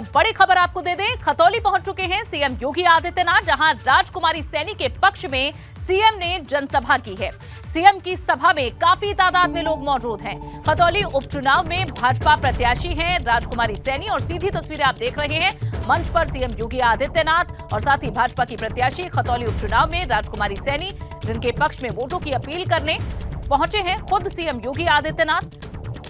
बड़ी खबर आपको दे दें, खतौली पहुंच चुके हैं सीएम योगी आदित्यनाथ, जहां राजकुमारी सैनी के पक्ष में सीएम ने जनसभा की है। सीएम की सभा में काफी तादाद में लोग मौजूद हैं। खतौली उपचुनाव में भाजपा प्रत्याशी हैं राजकुमारी सैनी और सीधी तस्वीरें आप देख रहे हैं। मंच पर सीएम योगी आदित्यनाथ और साथ ही भाजपा की प्रत्याशी खतौली उपचुनाव में राजकुमारी सैनी, जिनके पक्ष में वोटों की अपील करने पहुंचे हैं खुद सीएम योगी आदित्यनाथ।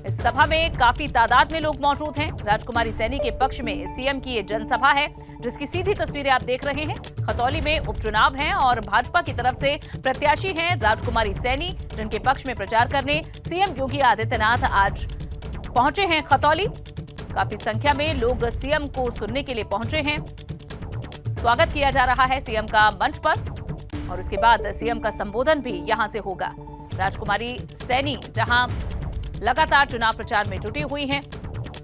इस सभा में काफी तादाद में लोग मौजूद हैं। राजकुमारी सैनी के पक्ष में सीएम की ये जनसभा है, जिसकी सीधी तस्वीरें आप देख रहे हैं। खतौली में उपचुनाव है और भाजपा की तरफ से प्रत्याशी हैं राजकुमारी सैनी, जिनके पक्ष में प्रचार करने सीएम योगी आदित्यनाथ आज पहुंचे हैं खतौली। काफी संख्या में लोग सीएम को सुनने के लिए पहुंचे हैं। स्वागत किया जा रहा है सीएम का मंच पर और उसके बाद सीएम का संबोधन भी यहां से होगा। राजकुमारी सैनी जहां लगातार चुनाव प्रचार में जुटी हुई हैं,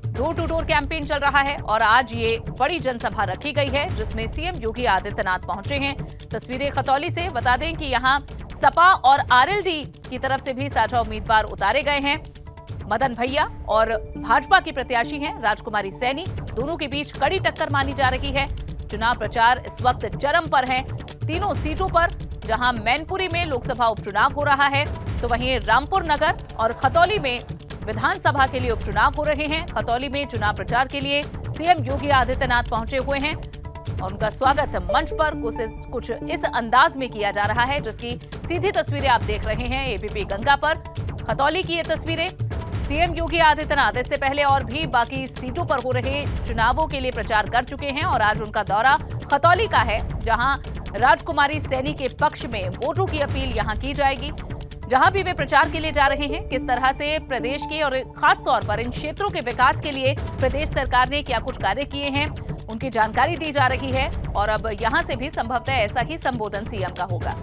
डोर टू डोर कैंपेन चल रहा है और आज ये बड़ी जनसभा रखी गई है, जिसमें सीएम योगी आदित्यनाथ पहुंचे हैं। तस्वीरें खतौली से। बता दें कि यहां सपा और आरएलडी की तरफ से भी साझा उम्मीदवार उतारे गए हैं। मदन भैया और भाजपा की प्रत्याशी हैं राजकुमारी सैनी, दोनों के बीच कड़ी टक्कर मानी जा रही है। चुनाव प्रचार इस वक्त चरम पर है तीनों सीटों पर, जहां मैनपुरी में लोकसभा उपचुनाव हो रहा है, तो वहीं रामपुर नगर और खतौली में विधानसभा के लिए उपचुनाव हो रहे हैं। खतौली में चुनाव प्रचार के लिए सीएम योगी आदित्यनाथ पहुंचे हुए हैं और उनका स्वागत मंच पर कुछ इस अंदाज में किया जा रहा है, जिसकी सीधी तस्वीरें आप देख रहे हैं एबीपी गंगा पर। खतौली की ये तस्वीरें। सीएम योगी आदित्यनाथ इससे पहले और भी बाकी सीटों पर हो रहे चुनावों के लिए प्रचार कर चुके हैं और आज उनका दौरा खतौली का है, जहां राजकुमारी सैनी के पक्ष में वोटों की अपील यहां की जाएगी। जहां भी वे प्रचार के लिए जा रहे हैं, किस तरह से प्रदेश के और खास तौर पर इन क्षेत्रों के विकास के लिए प्रदेश सरकार ने क्या कुछ कार्य किए हैं, उनकी जानकारी दी जा रही है और अब यहां से भी संभवतः ऐसा ही संबोधन सीएम का होगा।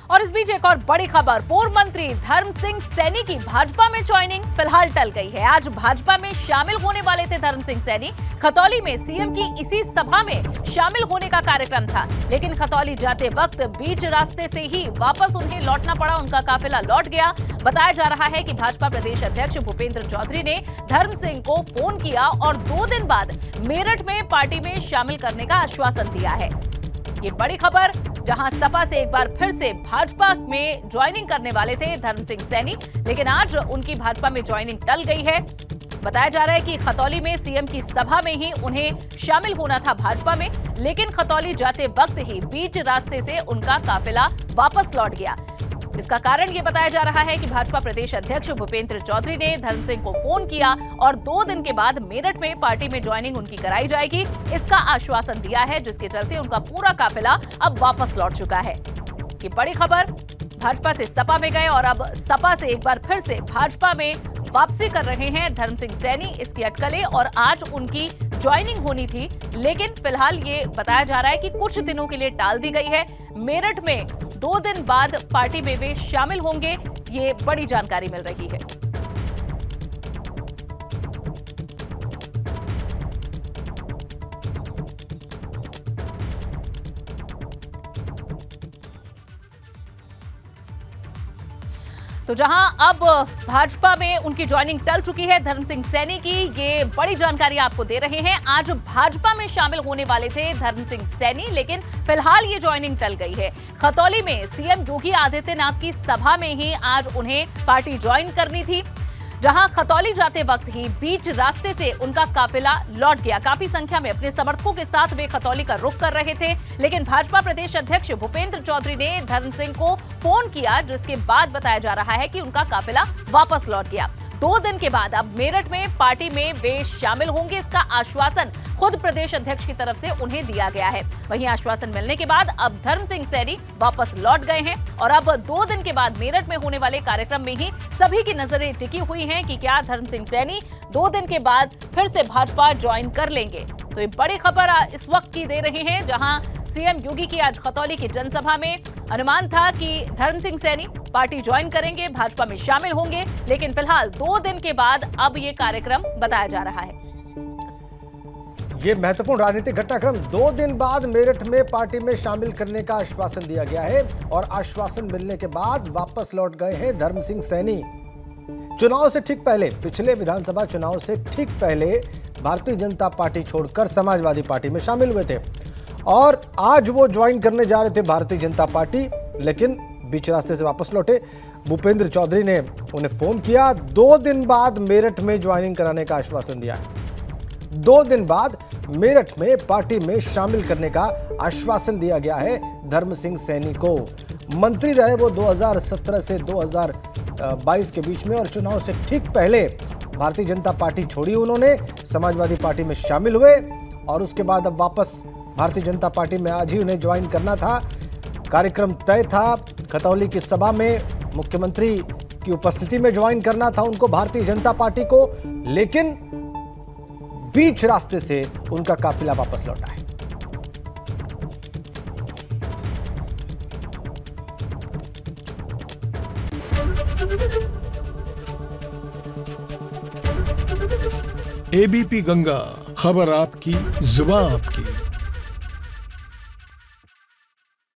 और इस बीच एक और बड़ी खबर, पूर्व मंत्री धर्म सिंह सैनी की भाजपा में ज्वाइनिंग फिलहाल टल गई है। आज भाजपा में शामिल होने वाले थे धर्म सिंह सैनी। खतौली में सीएम की इसी सभा में शामिल होने का कार्यक्रम था, लेकिन खतौली जाते वक्त बीच रास्ते से ही वापस उन्हें लौटना पड़ा। उनका काफिला लौट गया। बताया जा रहा है कि भाजपा प्रदेश अध्यक्ष भूपेंद्र चौधरी ने धर्म सिंह को फोन किया और 2 दिन बाद मेरठ में पार्टी में शामिल करने का आश्वासन दिया है। ये बड़ी खबर, जहां सपा से एक बार फिर से भाजपा में ज्वाइनिंग करने वाले थे धर्म सिंह सैनी, लेकिन आज उनकी भाजपा में ज्वाइनिंग टल गई है। बताया जा रहा है कि खतौली में सीएम की सभा में ही उन्हें शामिल होना था भाजपा में, लेकिन खतौली जाते वक्त ही बीच रास्ते से उनका काफिला वापस लौट गया। इसका कारण ये बताया जा रहा है कि भाजपा प्रदेश अध्यक्ष भूपेंद्र चौधरी ने धर्म सिंह को फोन किया और 2 दिन के बाद मेरठ में पार्टी में ज्वाइनिंग उनकी कराई जाएगी, इसका आश्वासन दिया है, जिसके चलते उनका पूरा काफिला अब वापस लौट चुका है। ये बड़ी खबर, भाजपा से सपा में गए और अब सपा से एक बार फिर से भाजपा में वापसी कर रहे हैं धर्म सिंह सैनी। इसकी अटकलें और आज उनकी ज्वाइनिंग होनी थी, लेकिन फिलहाल ये बताया जा रहा है कि कुछ दिनों के लिए टाल दी गई है। मेरठ में 2 दिन बाद पार्टी में वे शामिल होंगे, ये बड़ी जानकारी मिल रही है। तो जहां अब भाजपा में उनकी ज्वाइनिंग टल चुकी है धर्म सिंह सैनी की, ये बड़ी जानकारी आपको दे रहे हैं। आज भाजपा में शामिल होने वाले थे धर्म सिंह सैनी, लेकिन फिलहाल ये ज्वाइनिंग टल गई है। खतौली में सीएम योगी आदित्यनाथ की सभा में ही आज उन्हें पार्टी ज्वाइन करनी थी, जहां खतौली जाते वक्त ही बीच रास्ते से उनका काफिला लौट गया। काफी संख्या में अपने समर्थकों के साथ वे खतौली का रुख कर रहे थे, लेकिन भाजपा प्रदेश अध्यक्ष भूपेंद्र चौधरी ने धर्म सिंह को फोन किया, जिसके बाद बताया जा रहा है कि उनका काफिला वापस लौट गया। 2 दिन के बाद अब मेरठ में पार्टी में वे शामिल होंगे, इसका आश्वासन खुद प्रदेश अध्यक्ष की तरफ से उन्हें दिया गया है। वहीं आश्वासन मिलने के बाद अब धर्म सिंह सैनी वापस लौट गए हैं और अब 2 दिन के बाद मेरठ में होने वाले कार्यक्रम में ही सभी की नजरें टिकी हुई हैं कि क्या धर्म सिंह सैनी 2 दिन के बाद फिर से भाजपा ज्वाइन कर लेंगे। तो ये बड़ी खबर इस वक्त की दे रहे हैं, जहां सीएम योगी की आज खतौली की जनसभा में अनुमान था कि धर्म सिंह सैनी पार्टी ज्वाइन करेंगे, भाजपा में शामिल होंगे, लेकिन फिलहाल 2 दिन के बाद अब ये कार्यक्रम बताया जा रहा है। ये महत्वपूर्ण राजनीतिक घटनाक्रम, 2 दिन बाद मेरठ में पार्टी में शामिल करने का आश्वासन दिया गया है और आश्वासन मिलने के बाद वापस लौट गए हैं धर्म सिंह सैनी। चुनाव से ठीक पहले, पिछले विधानसभा चुनाव से ठीक पहले भारतीय जनता पार्टी छोड़कर समाजवादी पार्टी में शामिल हुए थे और आज वो ज्वाइन करने जा रहे थे भारतीय जनता पार्टी, लेकिन बीच रास्ते से वापस लौटे। भूपेंद्र चौधरी ने उन्हें फोन किया, 2 दिन बाद मेरठ में ज्वाइनिंग कराने का आश्वासन दिया है। 2 दिन बाद मेरठ में पार्टी में शामिल करने का आश्वासन दिया गया है धर्म सिंह सैनी को। मंत्री रहे वो 2017 से 2022 के बीच में और चुनाव से ठीक पहले भारतीय जनता पार्टी छोड़ी उन्होंने, समाजवादी पार्टी में शामिल हुए और उसके बाद अब वापस भारतीय जनता पार्टी में आज ही उन्हें ज्वाइन करना था। कार्यक्रम तय था, खतौली की सभा में मुख्यमंत्री की उपस्थिति में ज्वाइन करना था उनको भारतीय जनता पार्टी को, लेकिन बीच रास्ते से उनका काफिला वापस लौटा है। एबीपी गंगा, खबर आपकी, जुबान आपकी।